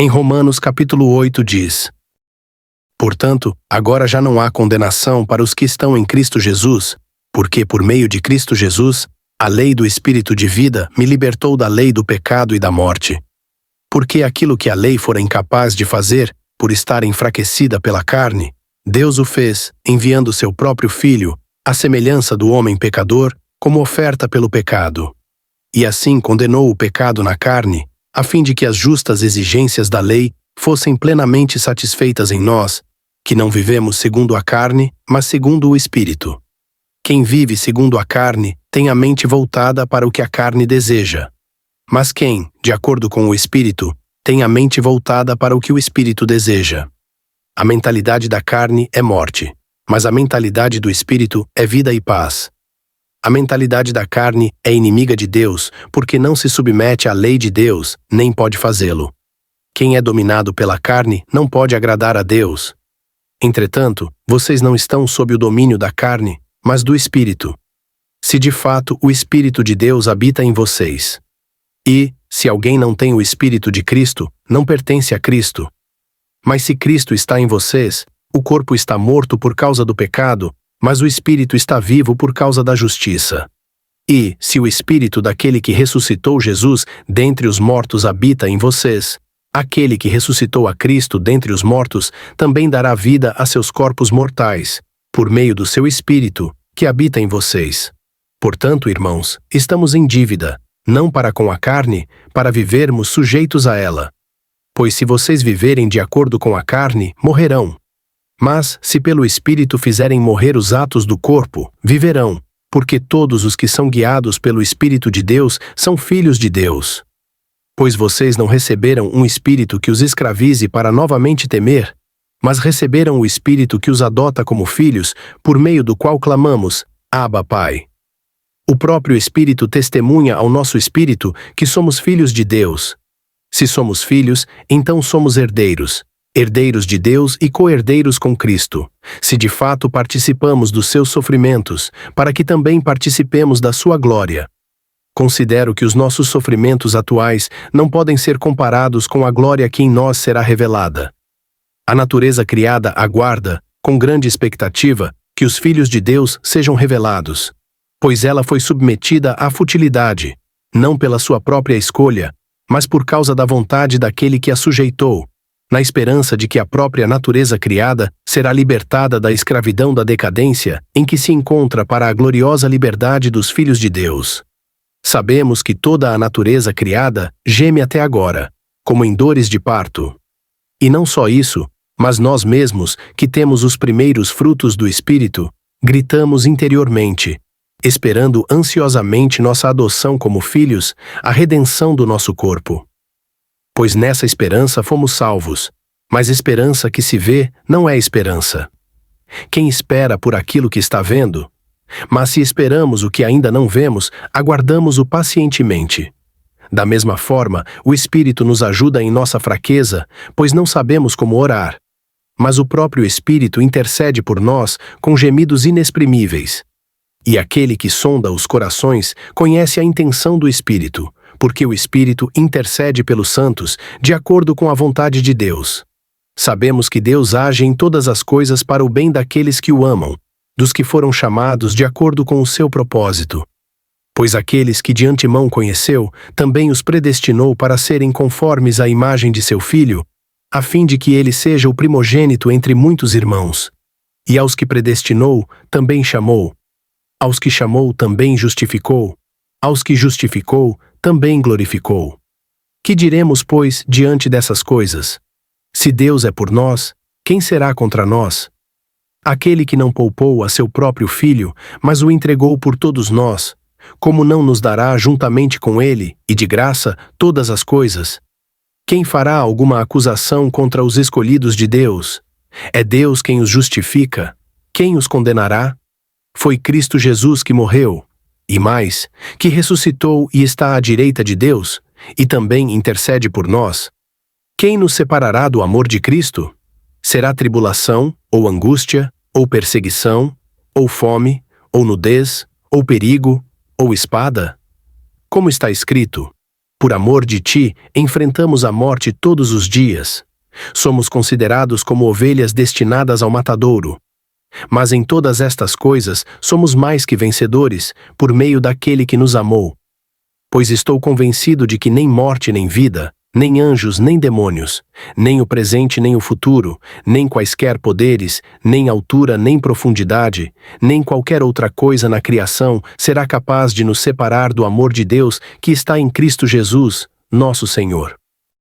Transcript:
Em Romanos capítulo 8 diz: Portanto, agora já não há condenação para os que estão em Cristo Jesus, porque por meio de Cristo Jesus, a lei do Espírito de vida me libertou da lei do pecado e da morte. Porque aquilo que a lei fora incapaz de fazer, por estar enfraquecida pela carne, Deus o fez, enviando seu próprio Filho, à semelhança do homem pecador, como oferta pelo pecado. E assim condenou o pecado na carne, a fim de que as justas exigências da lei fossem plenamente satisfeitas em nós, que não vivemos segundo a carne, mas segundo o Espírito. Quem vive segundo a carne tem a mente voltada para o que a carne deseja. Mas quem, de acordo com o Espírito, tem a mente voltada para o que o Espírito deseja. A mentalidade da carne é morte, mas a mentalidade do Espírito é vida e paz. A mentalidade da carne é inimiga de Deus, porque não se submete à lei de Deus, nem pode fazê-lo. Quem é dominado pela carne não pode agradar a Deus. Entretanto, vocês não estão sob o domínio da carne, mas do Espírito. Se de fato o Espírito de Deus habita em vocês. E, se alguém não tem o Espírito de Cristo, não pertence a Cristo. Mas se Cristo está em vocês, o corpo está morto por causa do pecado, mas o Espírito está vivo por causa da justiça. E, se o Espírito daquele que ressuscitou Jesus dentre os mortos habita em vocês, aquele que ressuscitou a Cristo dentre os mortos também dará vida a seus corpos mortais, por meio do seu Espírito, que habita em vocês. Portanto, irmãos, estamos em dívida, não para com a carne, para vivermos sujeitos a ela. Pois se vocês viverem de acordo com a carne, morrerão. Mas, se pelo Espírito fizerem morrer os atos do corpo, viverão, porque todos os que são guiados pelo Espírito de Deus são filhos de Deus. Pois vocês não receberam um espírito que os escravize para novamente temer, mas receberam o Espírito que os adota como filhos, por meio do qual clamamos, Abba, Pai. O próprio Espírito testemunha ao nosso espírito que somos filhos de Deus. Se somos filhos, então somos herdeiros, herdeiros de Deus e co-herdeiros com Cristo, se de fato participamos dos seus sofrimentos, para que também participemos da sua glória. Considero que os nossos sofrimentos atuais não podem ser comparados com a glória que em nós será revelada. A natureza criada aguarda, com grande expectativa, que os filhos de Deus sejam revelados, pois ela foi submetida à futilidade, não pela sua própria escolha, mas por causa da vontade daquele que a sujeitou, na esperança de que a própria natureza criada será libertada da escravidão da decadência em que se encontra para a gloriosa liberdade dos filhos de Deus. Sabemos que toda a natureza criada geme até agora, como em dores de parto. E não só isso, mas nós mesmos, que temos os primeiros frutos do Espírito, gritamos interiormente, esperando ansiosamente nossa adoção como filhos, a redenção do nosso corpo. Pois nessa esperança fomos salvos, mas esperança que se vê não é esperança. Quem espera por aquilo que está vendo? Mas se esperamos o que ainda não vemos, aguardamos-o pacientemente. Da mesma forma, o Espírito nos ajuda em nossa fraqueza, pois não sabemos como orar. Mas o próprio Espírito intercede por nós com gemidos inexprimíveis. E aquele que sonda os corações conhece a intenção do Espírito, porque o Espírito intercede pelos santos de acordo com a vontade de Deus. Sabemos que Deus age em todas as coisas para o bem daqueles que o amam, dos que foram chamados de acordo com o seu propósito. Pois aqueles que de antemão conheceu, também os predestinou para serem conformes à imagem de seu Filho, a fim de que ele seja o primogênito entre muitos irmãos. E aos que predestinou, também chamou. Aos que chamou, também justificou. Aos que justificou, também glorificou. Que diremos, pois, diante dessas coisas? Se Deus é por nós, quem será contra nós? Aquele que não poupou a seu próprio Filho, mas o entregou por todos nós, como não nos dará juntamente com ele, e de graça, todas as coisas? Quem fará alguma acusação contra os escolhidos de Deus? É Deus quem os justifica. Quem os condenará? Foi Cristo Jesus que morreu, e mais, que ressuscitou e está à direita de Deus, e também intercede por nós. Quem nos separará do amor de Cristo? Será tribulação, ou angústia, ou perseguição, ou fome, ou nudez, ou perigo, ou espada? Como está escrito: Por amor de ti, enfrentamos a morte todos os dias. Somos considerados como ovelhas destinadas ao matadouro. Mas em todas estas coisas somos mais que vencedores, por meio daquele que nos amou. Pois estou convencido de que nem morte nem vida, nem anjos nem demônios, nem o presente nem o futuro, nem quaisquer poderes, nem altura nem profundidade, nem qualquer outra coisa na criação será capaz de nos separar do amor de Deus que está em Cristo Jesus, nosso Senhor.